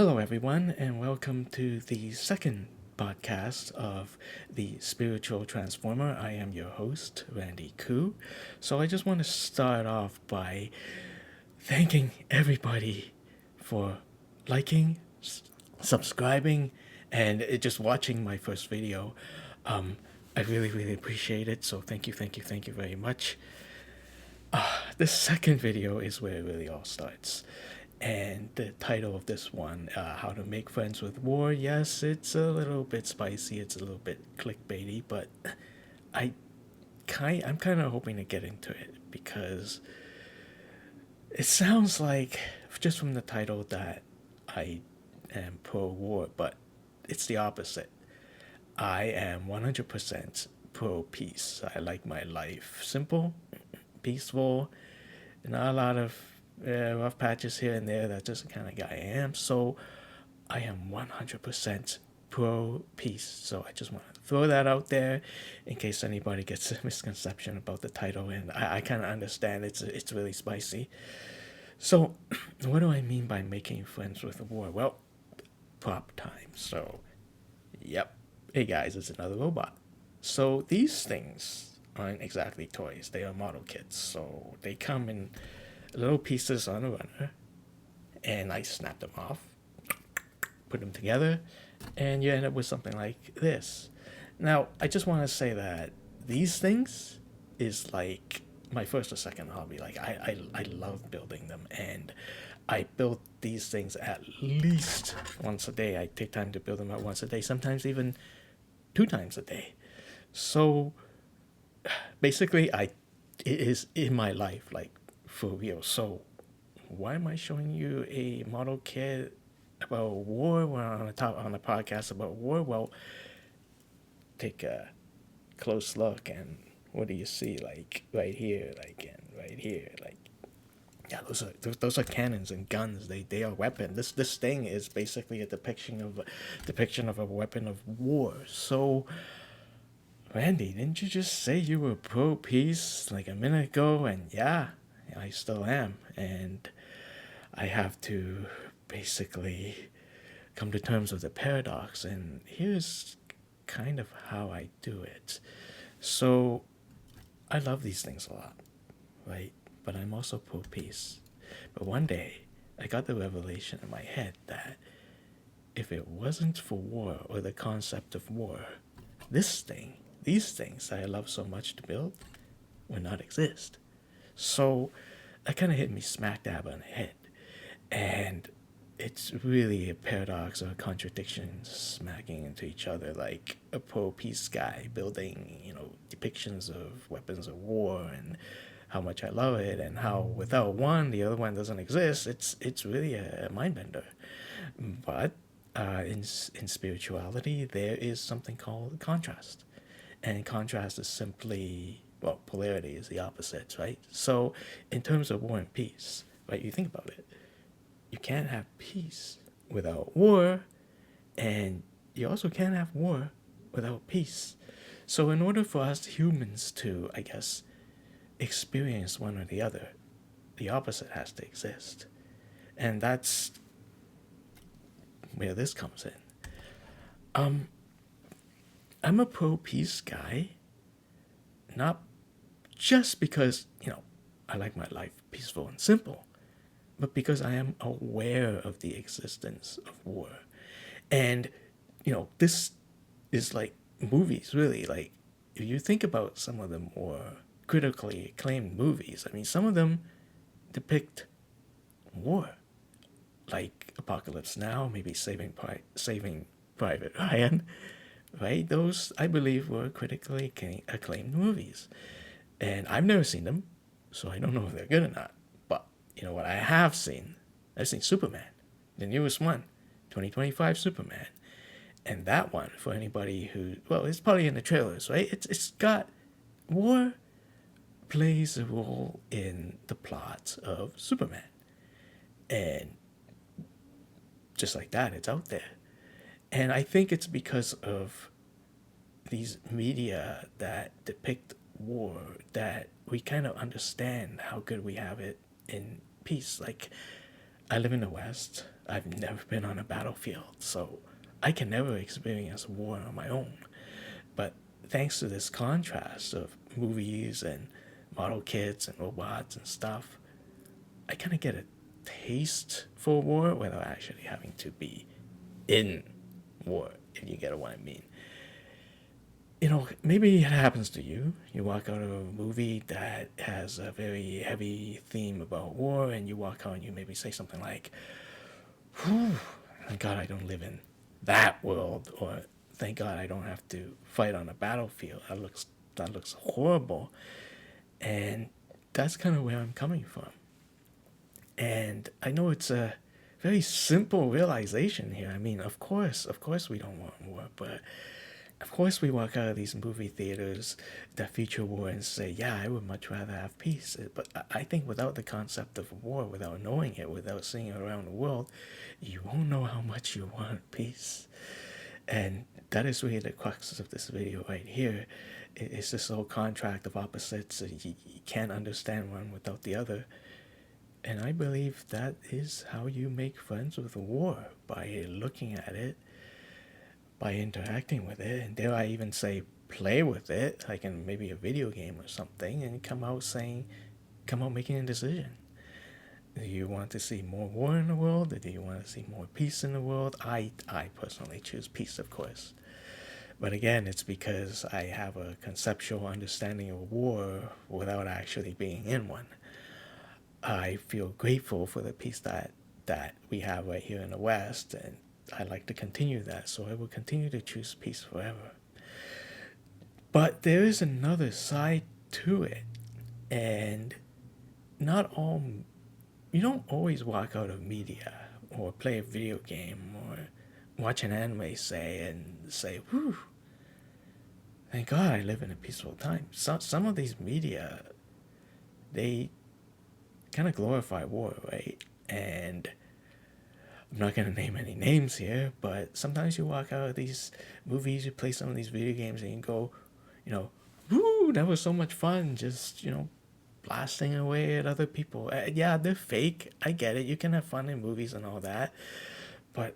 Hello, everyone, and welcome to the second podcast of the Spiritual Transformer. I am your host, Randy Koo. So, I just want to start off by thanking everybody for liking, subscribing, and just watching my first video. I really appreciate it. So, thank you very much. The second video is where it really all starts. And the title of this one, How to Make Friends with War, yes, it's a little bit spicy, it's a little bit clickbaity, but I I'm kind of hoping to get into it because it sounds like, just from the title, that I am pro-war, but it's the opposite. I am 100% pro-peace. I like my life simple, peaceful, not a lot of rough patches here and there. That's just the kind of guy I am. So I am 100% pro peace. So I just want to throw that out there in case anybody gets a misconception about the title. And I kind of understand it's really spicy. So what do I mean by making friends with the war? Well, prop time. So, yep. Hey guys, it's another robot. So these things aren't exactly toys. They are model kits. So they come in little pieces on a runner, and I snap them off, put them together, and you end up with something like this. Now, I just want to say that these things is like my first or second hobby. Like, I love building them, and I build these things at least once a day. I take time to build them at once a day, sometimes even 2 times a day. So basically, it is in my life, like, for real. So why am I showing you a model kit about war? We're on a podcast about war. Well, take a close look, and what do you see? Like right here, and right here, yeah, those are cannons and guns. They are weapons. This thing is basically a depiction of a weapon of war. So, Randy, didn't you just say you were pro peace like a minute ago? And yeah, I still am. And I have to basically come to terms with the paradox. And here's kind of how I do it. So I love these things a lot, right? But I'm also pro peace. But one day, I got the revelation in my head that if it wasn't for war or the concept of war, these things that I love so much to build would not exist. So that kind of hit me smack dab on the head. And it's really a paradox or a contradiction smacking into each other, like a pro peace guy building, depictions of weapons of war and how much I love it, and how without one, the other one doesn't exist. It's really a mind bender. But in spirituality, there is something called contrast, and contrast is simply, well, polarity is the opposite, right? So in terms of war and peace, right, you think about it, you can't have peace without war, and you also can't have war without peace. So in order for us humans to, I guess, experience one or the other, the opposite has to exist. And that's where this comes in. I'm a pro peace guy, not just because, I like my life peaceful and simple, but because I am aware of the existence of war. And, this is like movies, really. Like, if you think about some of the more critically acclaimed movies, I mean, some of them depict war, like Apocalypse Now, maybe Saving Private Ryan, right? Those, I believe, were critically acclaimed movies. And I've never seen them, so I don't know if they're good or not. But you know what I have seen? I've seen Superman, the newest one, 2025 Superman. And that one, for anybody who, well, it's probably in the trailers, right? It's got war plays a role in the plot of Superman. And just like that, it's out there. And I think it's because of these media that depict war that we kind of understand how good we have it in peace. Like, I live in the West. I've never been on a battlefield, so I can never experience war on my own. But thanks to this contrast of movies and model kits and robots and stuff, I kind of get a taste for war without actually having to be in war, if you get what I mean. Maybe it happens to you. You walk out of a movie that has a very heavy theme about war, and you walk out and you maybe say something like, "Whew, thank God I don't live in that world," or "Thank God I don't have to fight on a battlefield. That looks horrible." And that's kind of where I'm coming from. And I know it's a very simple realization here. I mean, of course, we don't want war, but of course we walk out of these movie theaters that feature war and say, yeah, I would much rather have peace. But I think without the concept of war, without knowing it, without seeing it around the world, you won't know how much you want peace. And that is really the crux of this video right here. It's this whole contract of opposites. You can't understand one without the other. And I believe that is how you make friends with war, by looking at it, by interacting with it, and dare I even say play with it, like in maybe a video game or something, and come out making a decision. Do you want to see more war in the world, or do you want to see more peace in the world? I personally choose peace, of course. But again, it's because I have a conceptual understanding of war without actually being in one. I feel grateful for the peace that we have right here in the West, and I'd like to continue that, so I will continue to choose peace forever. But there is another side to it, and you don't always walk out of media or play a video game or watch an anime say, whew, thank God I live in a peaceful time. Some of these media, they kind of glorify war, right? And I'm not going to name any names here, but sometimes you walk out of these movies, you play some of these video games, and you go, woo, that was so much fun, just, blasting away at other people. Yeah, they're fake. I get it. You can have fun in movies and all that. But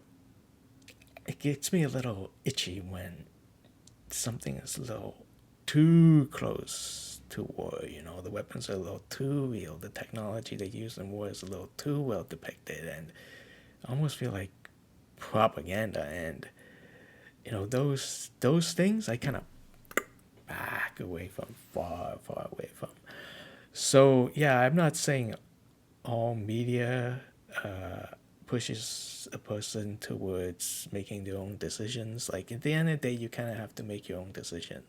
it gets me a little itchy when something is a little too close to war. The weapons are a little too real. The technology they use in war is a little too well depicted, and I almost feel like propaganda. And those things I kind of back away from, far away from. So yeah, I'm not saying all media pushes a person towards making their own decisions. Like at the end of the day, you kind of have to make your own decision.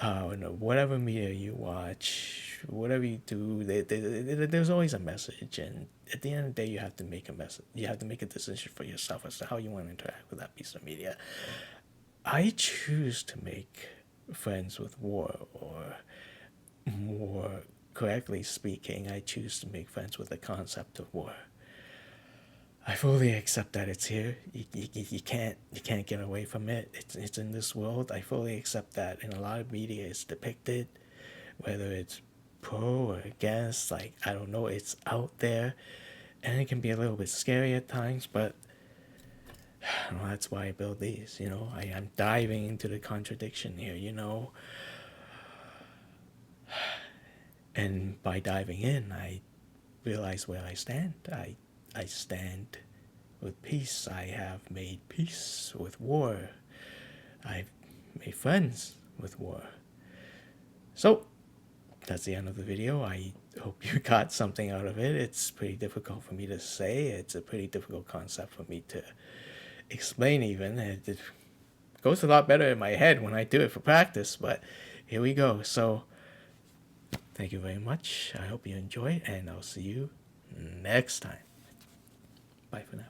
Whatever media you watch, whatever you do, there's always a message, and at the end of the day, you have to make a message. You have to make a decision for yourself as to how you want to interact with that piece of media. I choose to make friends with war, or more correctly speaking, I choose to make friends with the concept of war. I fully accept that it's here. You can't get away from it. It's in this world. I fully accept that in a lot of media it's depicted, whether it's pro or against. Like, I don't know, it's out there, and it can be a little bit scary at times. But that's why I build these. I'm diving into the contradiction here. And by diving in, I realize where I stand. I stand with peace. I have made peace with war. I've made friends with war. So, that's the end of the video. I hope you got something out of it. It's pretty difficult for me to say. It's a pretty difficult concept for me to explain even. It goes a lot better in my head when I do it for practice, but here we go. So, thank you very much. I hope you enjoy, and I'll see you next time. Bye for now.